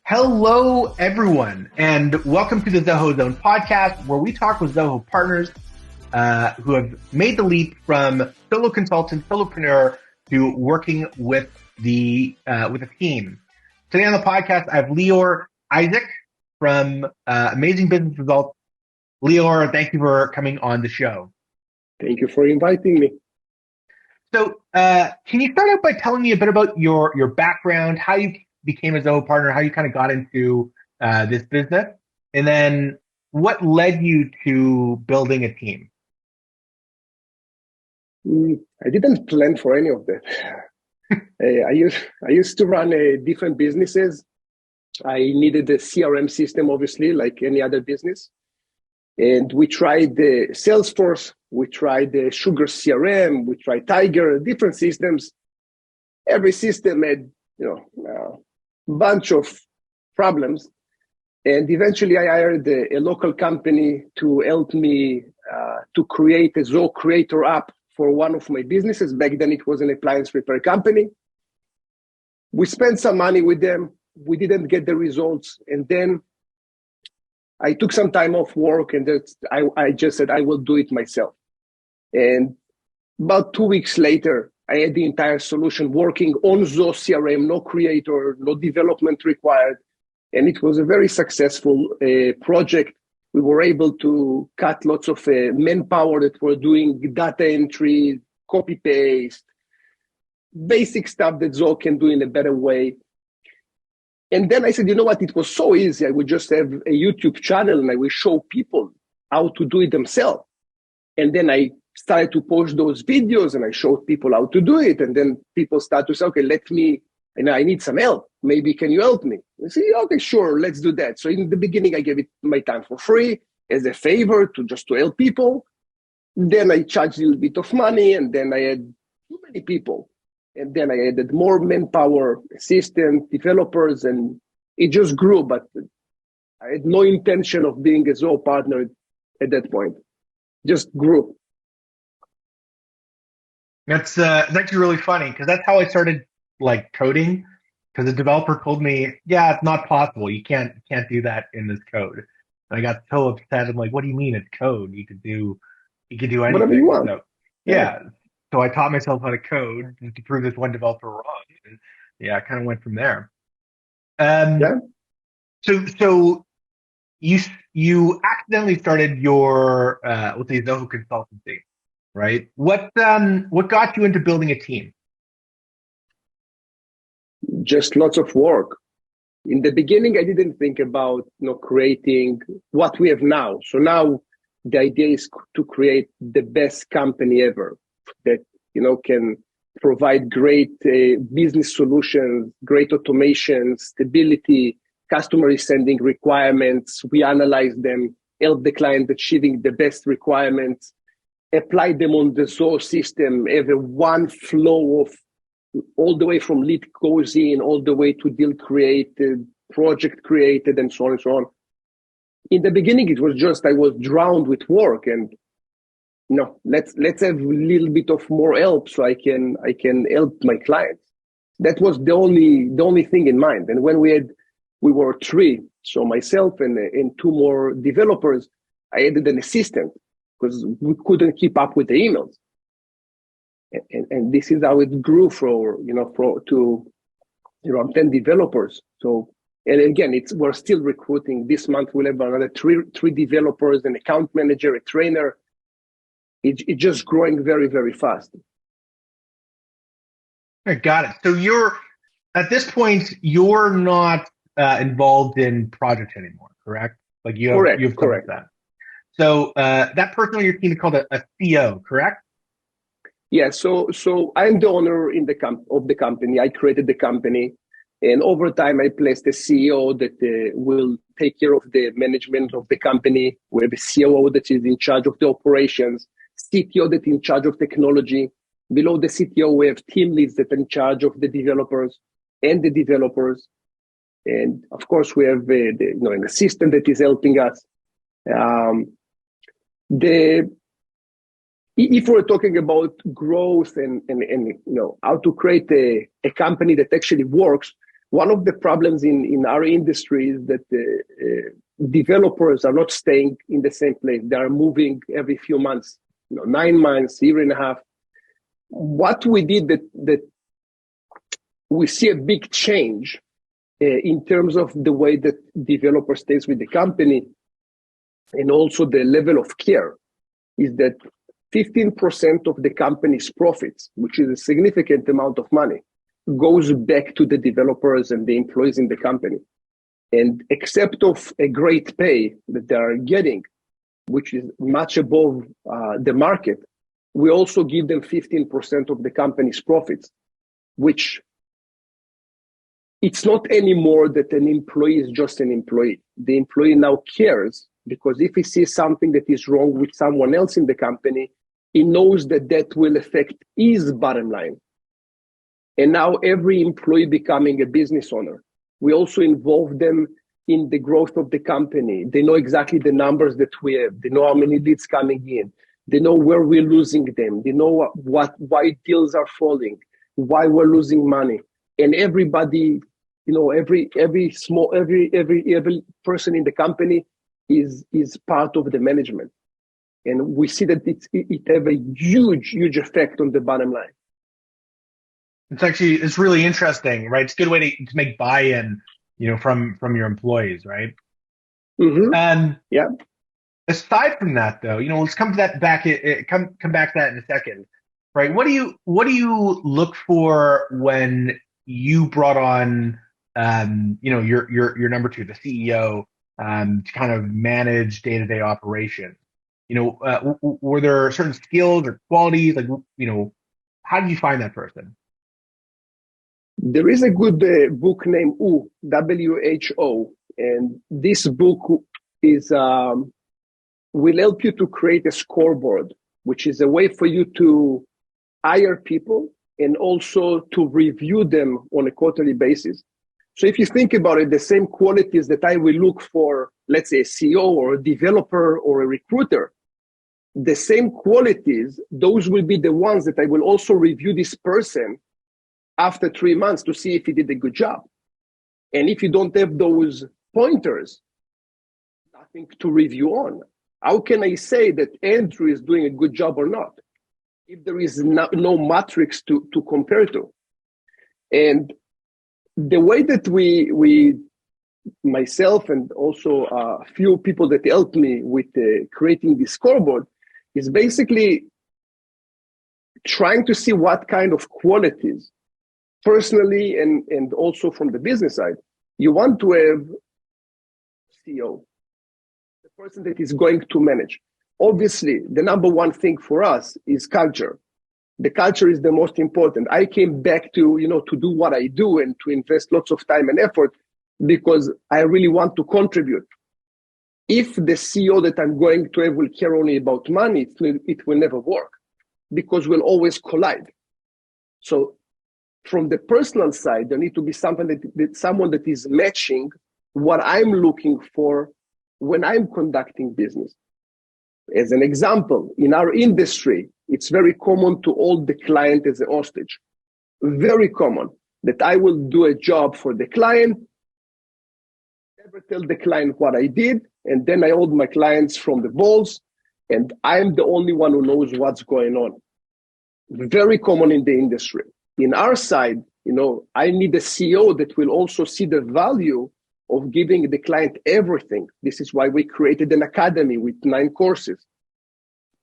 Hello, everyone, and welcome to the Zoho Zone podcast, where we talk with Zoho partners who have made the leap from solo consultant, solopreneur to working with with a team. Today on the podcast, I have Lior Izik from Amazing Business Results. Lior, thank you for coming on the show. Thank you for inviting me. So, can you start out by telling me a bit about your background, how you became a Zoho partner, how you kind of got into this business, and then what led you to building a team? I didn't plan for any of that. I used to run different businesses. I needed a CRM system, obviously, like any other business. And we tried the Salesforce, we tried the Sugar CRM, we tried Tiger, different systems. Every system had, bunch of problems. And eventually I hired a local company to help me to create a Zoho Creator app for one of my businesses. Back then it was an appliance repair company. We spent some money with them. We didn't get the results. And then I took some time off work and I just said, I will do it myself. And about 2 weeks later, I had the entire solution working on Zoho CRM, no creator, no development required. And it was a very successful project. We were able to cut lots of manpower that were doing data entry, copy paste, basic stuff that Zoho can do in a better way. And then I said, you know what? It was so easy. I would just have a YouTube channel and I would show people how to do it themselves. And then I started to post those videos and I showed people how to do it. And then people start to say, okay, I need some help. Maybe can you help me? I say, okay, sure, let's do that. So in the beginning, I gave it my time for free as a favor to help people. Then I charged a little bit of money and then I had too many people. And then I added more manpower, assistants, developers, and it just grew. But I had no intention of being a Zoho partner at that point. Just grew. That's actually really funny because that's how I started coding. Because the developer told me, "Yeah, it's not possible. You can't do that in this code." And I got so upset. I'm like, "What do you mean it's code? You could do anything." Whatever you want. So, yeah. So I taught myself how to code to prove this one developer wrong. And I kind of went from there. So you accidentally started your let's say Zoho consultancy, right? What got you into building a team? Just lots of work. In the beginning, I didn't think about creating what we have now. So now the idea is to create the best company ever that can provide great business solutions, great automation, stability. Customer is sending requirements. We analyze them, help the client achieving the best requirements, apply them on the Zoho system, have a one flow of all the way from lead goes in, all the way to deal created, project created, and so on and so on. In the beginning, it was just I was drowned with work, and let's have a little bit of more help so I can help my clients. That was the only thing in mind. And when we were three, so myself and two more developers, I added an assistant because we couldn't keep up with the emails. And this is how it grew to around 10 developers. So, and again, we're still recruiting. This month we'll have another three developers, an account manager, a trainer. It's just growing very, very fast. I got it. So at this point, you're not involved in projects anymore, correct? You've correct. That. So that person on your team is called a CO, correct? Yeah. So I'm the owner of the company. I created the company, and over time I placed a CEO that will take care of the management of the company. We have a COO that is in charge of the operations, CTO that is in charge of technology. Below the CTO, we have team leads that are in charge of the developers and the developers. And of course, we have an assistant that is helping us. If we're talking about growth and how to create a company that actually works, one of the problems in our industry is that developers are not staying in the same place. They are moving every few months, 9 months, year and a half. What we did that we see a big change in terms of the way that developer stays with the company and also the level of care is that 15% of the company's profits, which is a significant amount of money, goes back to the developers and the employees in the company. And except of a great pay that they are getting, which is much above the market, we also give them 15% of the company's profits, which it's not anymore that an employee is just an employee. The employee now cares because if he sees something that is wrong with someone else in the company, he knows that that will affect his bottom line. And now every employee becoming a business owner. We also involve them in the growth of the company. They know exactly the numbers that we have. They know how many leads coming in. They know where we're losing them. They know why deals are falling, why we're losing money. And everybody, every person in the company is part of the management. And we see that it have a huge effect on the bottom line. It's really interesting, right? It's a good way to make buy-in, from your employees, right? Mm-hmm. And yeah. Aside from that, though, let's come to that back. Come back to that in a second, right? What do you look for when you brought on, your number two, the CEO, to kind of manage day-to-day operations? Were there certain skills or qualities? How did you find that person? There is a good book named WHO, WHO, and this book is will help you to create a scoreboard, which is a way for you to hire people and also to review them on a quarterly basis. So if you think about it, the same qualities that I will look for, let's say a CEO or a developer or a recruiter, the same qualities, those will be the ones that I will also review this person after 3 months to see if he did a good job. And if you don't have those pointers, nothing to review on. How can I say that Andrew is doing a good job or not if there is no matrix to compare to? And the way that we myself and also a few people that helped me with creating this scoreboard is basically trying to see what kind of qualities personally and also from the business side you want to have CEO, the person that is going to manage. Obviously, the number one thing for us is culture. The culture is the most important. I came back to do what I do and to invest lots of time and effort because I really want to contribute. If the CEO that I'm going to have will care only about money, it will never work because we'll always collide. So from the personal side, there need to be someone that is matching what I'm looking for when I'm conducting business. As an example, in our industry, it's very common to hold the client as a hostage. Very common that I will do a job for the client, never tell the client what I did, and then I hold my clients from the balls, and I'm the only one who knows what's going on. Very common in the industry. In our side, I need a CEO that will also see the value of giving the client everything. This is why we created an academy with 9 courses.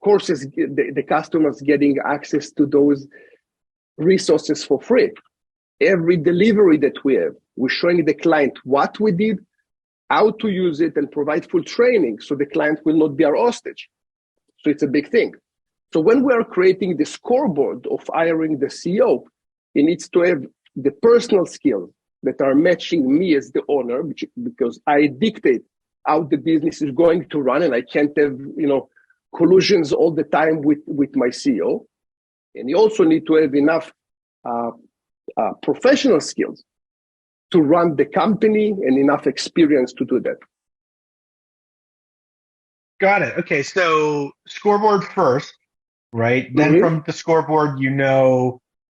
Courses, the customers getting access to those resources for free. Every delivery that we have, we're showing the client what we did, how to use it, and provide full training so the client will not be our hostage. So it's a big thing. So when we are creating the scoreboard of hiring the CEO, it needs to have the personal skills that are matching me as the owner, because I dictate how the business is going to run, and I can't have collusions all the time with my CEO. And you also need to have enough professional skills to run the company and enough experience to do that. Got it. Okay, so scoreboard first, right? Then from the scoreboard,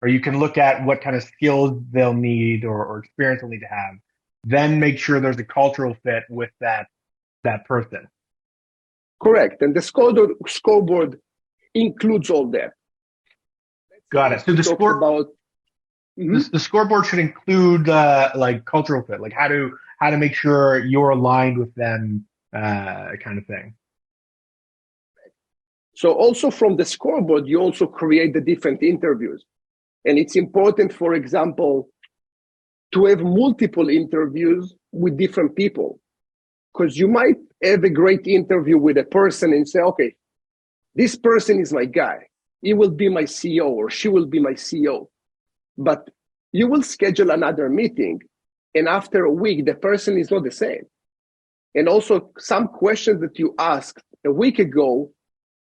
or you can look at what kind of skills they'll need or experience they'll need to have. Then make sure there's a cultural fit with that person. Correct. And the scoreboard includes all that. Got it. So the score about the scoreboard should include like cultural fit, like how to make sure you're aligned with them, kind of thing. So also from the scoreboard, you also create the different interviews. And it's important, for example, to have multiple interviews with different people. Because you might have a great interview with a person and say, okay, this person is my guy. He will be my CEO or she will be my CEO. But you will schedule another meeting, and after a week, the person is not the same. And also some questions that you asked a week ago,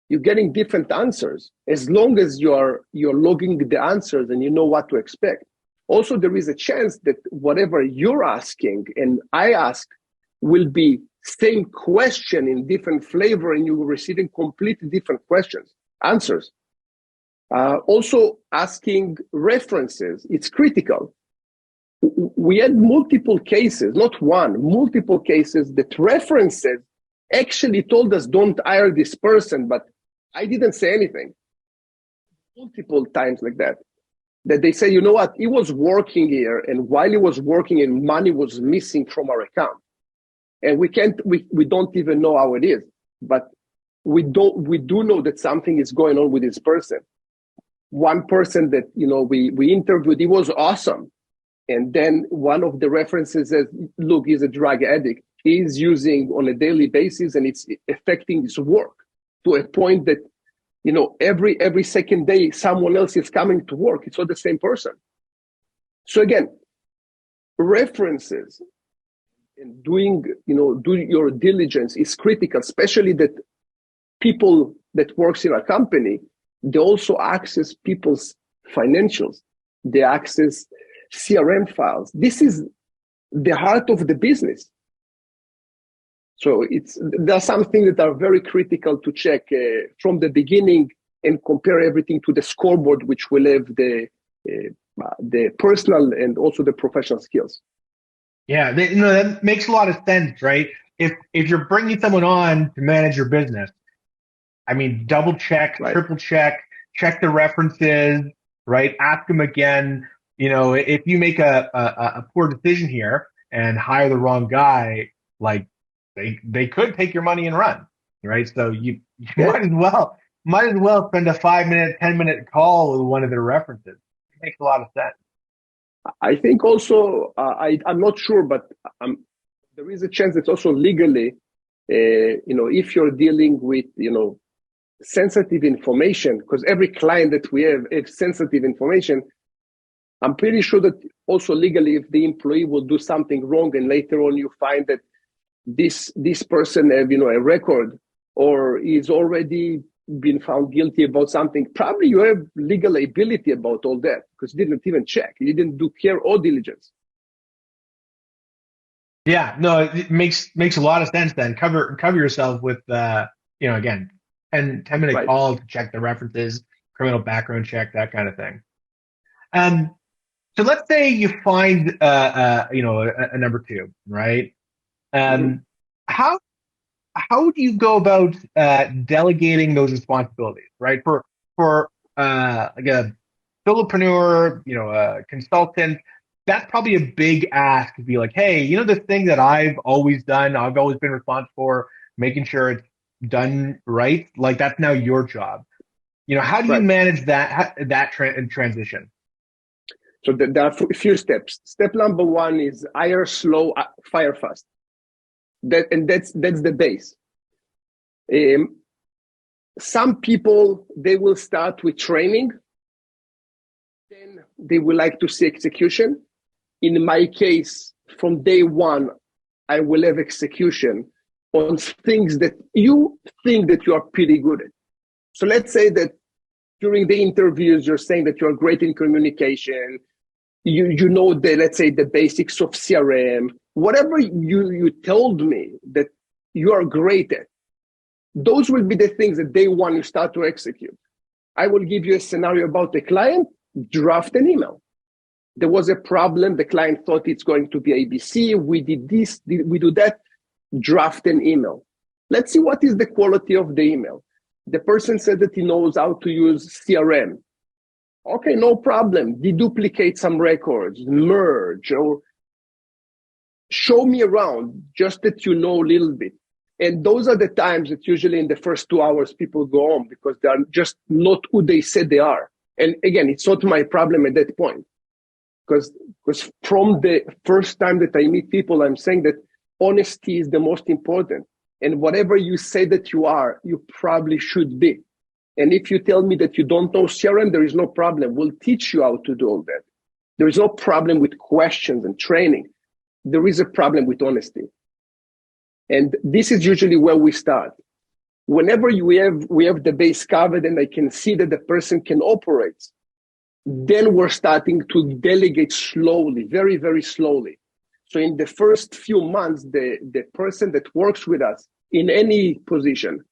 you're getting different answers as long as you're logging the answers and you know what to expect. Also, there is a chance that whatever you're asking and I ask will be same question in different flavor, and you're receiving completely different answers. Also, asking references, it's critical. We had multiple cases, not one, multiple cases that references actually told us don't hire this person, but I didn't say anything. Multiple times like that they say, you know what, he was working here, and while he was working and money was missing from our account. And we don't even know how it is, but we do know that something is going on with this person. One person that, we interviewed, he was awesome. And then one of the references says, look, he's a drug addict. He's using on a daily basis and it's affecting his work to a point that, every second day, someone else is coming to work. It's not the same person. So again, references and do your diligence is critical, especially that people that works in a company, they also access people's financials. They access CRM files. This is the heart of the business. So there are some things that are very critical to check from the beginning and compare everything to the scoreboard, which will have the personal and also the professional skills. Yeah, that makes a lot of sense, right? If you're bringing someone on to manage your business, I mean, double check, right, triple check the references, right? Ask them again. If you make a poor decision here and hire the wrong guy, like they could take your money and run, right? So you might as well spend a 5-minute, 10-minute call with one of their references. It makes a lot of sense. I think also, I'm not sure, but there is a chance that also legally, if you're dealing with, sensitive information, because every client that we have sensitive information, I'm pretty sure that also legally, if the employee will do something wrong and later on you find that this person have, a record or is already been found guilty about something, probably you have legal liability about all that because you didn't even check. You didn't do care or diligence. Yeah, no, it makes a lot of sense then. Cover yourself with, again, 10-minute right, call to check the references, criminal background check, that kind of thing. So let's say you find, a number two, right? How do you go about delegating those responsibilities, right? For like a solopreneur, a consultant, that's probably a big ask to be like, hey, this thing that I've always done, I've always been responsible for making sure it's done right. Like that's now your job. How do you manage that transition? So there are a few steps. Step number one is hire slow, fire fast. That's the base. Some people, they will start with training, then they will like to see execution. In my case, from day one, I will have execution on things that you think that you are pretty good at. So let's say that during the interviews, you're saying that you're great in communication. You know let's say the basics of CRM, whatever you told me that you are great at. Those will be the things that day one you start to execute. I will give you a scenario about the client draft an email. There was a problem. The client thought it's going to be ABC. We did this, we do that. Draft an email. Let's see what is the quality of the email. The person said that he knows how to use CRM. Okay, no problem. Deduplicate some records, merge, or show me around, just that you know a little bit. And those are the times that usually in the first 2 hours people go home because they are just not who they said they are. And again, it's not my problem at that point. Because from the first time that I meet people, I'm saying that honesty is the most important. And whatever you say that you are, you probably should be. And if you tell me that you don't know CRM, there is no problem. We'll teach you how to do all that. There is no problem with questions and training. There is a problem with honesty. And this is usually where we start. Whenever we have the base covered and I can see that the person can operate, then we're starting to delegate slowly, very, very slowly. So in the first few months, the person that works with us in any position,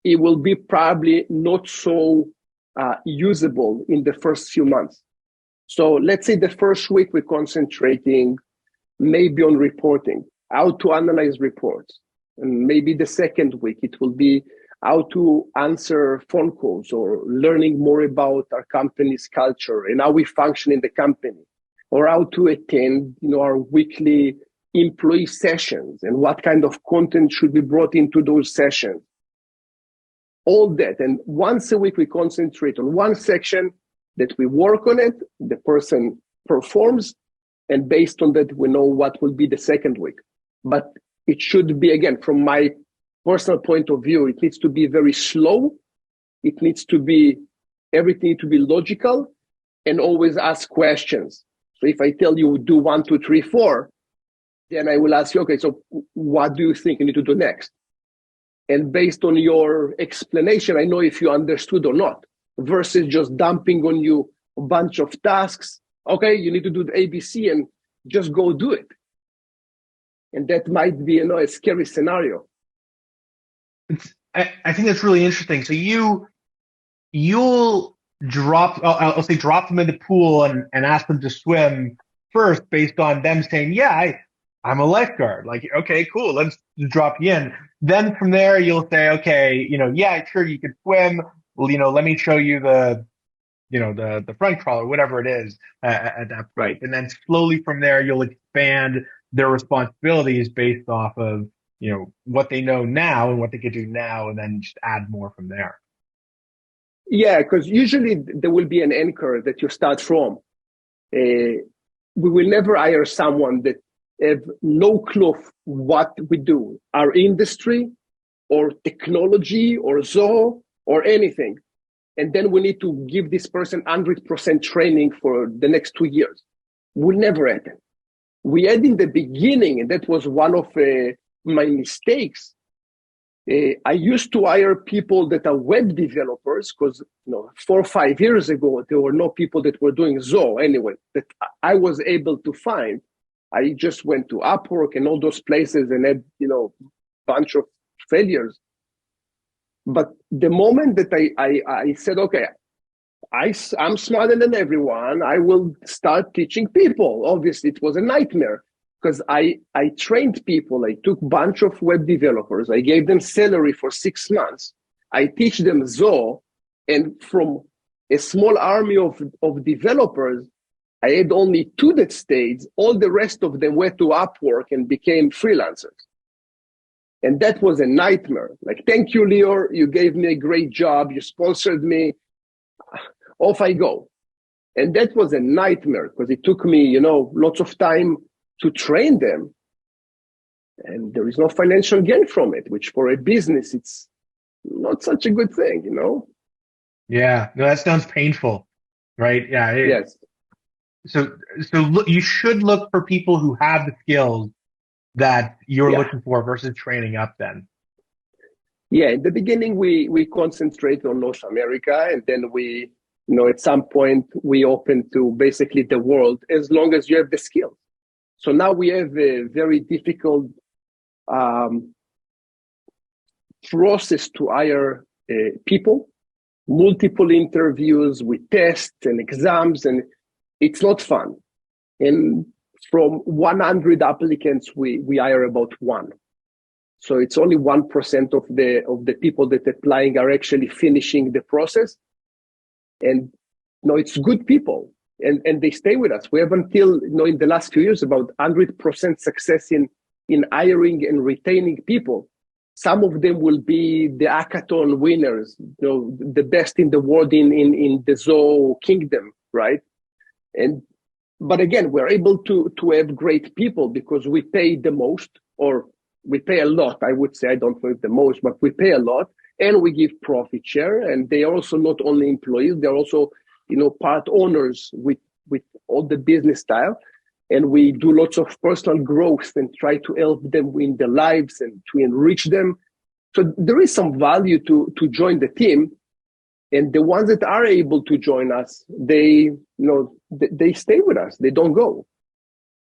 it will be probably not so usable in the first few months. So let's say the first week we're concentrating maybe on reporting, how to analyze reports. And maybe the second week it will be how to answer phone calls or learning more about our company's culture and how we function in the company, or how to attend, our weekly employee sessions and what kind of content should be brought into those sessions. All that. And once a week, we concentrate on one section that we work on it, the person performs, and based on that, we know what will be the second week. But it should be, again, from my personal point of view, it needs to be very slow. It needs to be, everything to be logical and always ask questions. So if I tell you do 1, 2, 3, 4, then I will ask you, okay, so what do you think you need to do next? And based on your explanation, I know if you understood or not, versus just dumping on you a bunch of tasks. Okay, you need to do the ABC and just go do it. And that might be, a scary scenario. I think that's really interesting. So you'll I'll say drop them in the pool and ask them to swim first based on them saying, yeah, I'm a lifeguard. Like, okay, cool, let's drop you in. Then from there, you'll say, okay, yeah, sure, you can swim. Well, let me show you the front crawl or whatever it is at that point. Right. And then slowly from there, you'll expand their responsibilities based off of, what they know now and what they could do now, and then just add more from there. Yeah, because usually there will be an anchor that you start from. We will never hire someone that have no clue of what we do, our industry or technology or Zoho or anything. And then we need to give this person 100% training for the next 2 years. We'll never add it. We had in the beginning, and that was one of my mistakes. I used to hire people that are web developers because 4 or 5 years ago, there were no people that were doing Zoho anyway, that I was able to find. I just went to Upwork and all those places and had, bunch of failures. But the moment that I said, okay, I'm smarter than everyone, I will start teaching people. Obviously, it was a nightmare because I trained people. I took a bunch of web developers. I gave them salary for 6 months. I teach them Zoho. And from a small army of developers, I had only 2 that stayed. All the rest of them went to Upwork and became freelancers. And that was a nightmare. Like, thank you, Lior. You gave me a great job. You sponsored me. Off I go. And that was a nightmare because it took me, lots of time to train them. And there is no financial gain from it, which for a business, it's not such a good thing, Yeah, no, that sounds painful, right? Yeah. Yes. So look, you should look for people who have the skills that you're looking for versus training up then. Yeah, in the beginning, we concentrate on North America, and then we, at some point, we open to basically the world as long as you have the skills. So now we have a very difficult process to hire people multiple interviews with tests and exams, and it's not fun. And from 100 applicants, we hire about one. So it's only 1% of the people that are applying are actually finishing the process. And it's good people, and they stay with us. We have until in the last few years about 100% success in hiring and retaining people. Some of them will be the hackathon winners, the best in the world in the Zoho kingdom, right? But again, we're able to have great people because we pay the most, or we pay a lot. I would say, I don't know if the most, but we pay a lot, and we give profit share. And they are also not only employees; they're also part owners with all the business style. And we do lots of personal growth and try to help them in their lives and to enrich them. So there is some value to join the team. And the ones that are able to join us, they stay with us. They don't go.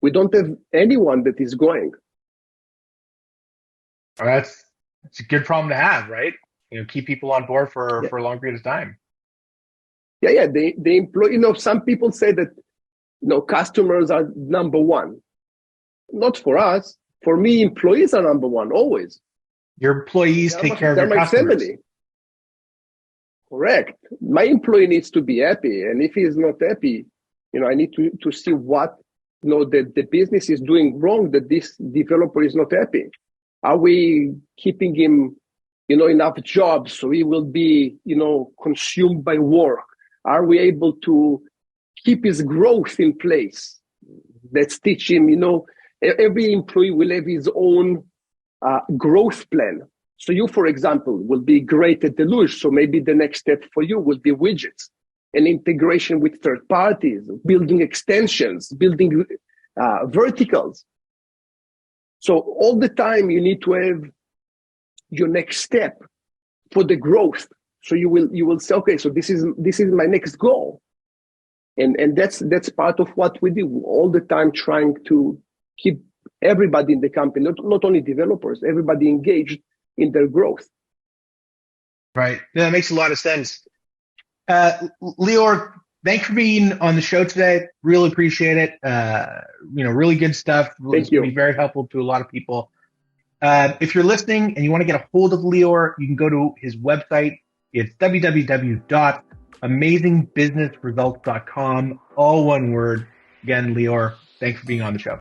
We don't have anyone that is going. Well, that's a good problem to have, right? Keep people on board for a long period of time. Yeah. They employ. Some people say that customers are number one. Not for us. For me, employees are number one always. Your employees take care of your customers. Family. Correct. My employee needs to be happy, and if he is not happy, I need to see what the business is doing wrong, that this developer is not happy. Are we keeping him enough jobs so he will be consumed by work? Are we able to keep his growth in place? Let's teach him. Every employee will have his own growth plan. So you, for example, will be great at Deluge. So maybe the next step for you will be widgets and integration with third parties, building extensions, building verticals. So all the time you need to have your next step for the growth. So you will say, okay, so this is my next goal. And that's part of what we do all the time, trying to keep everybody in the company, not only developers, everybody engaged in their growth. Right. That makes a lot of sense. Lior, thanks for being on the show today. Really appreciate it. Really good stuff. Thank you. Be very helpful to a lot of people. If you're listening and you want to get a hold of Lior, you can go to his website. It's www.amazingbusinessresults.com. All one word. Again, Lior, thanks for being on the show.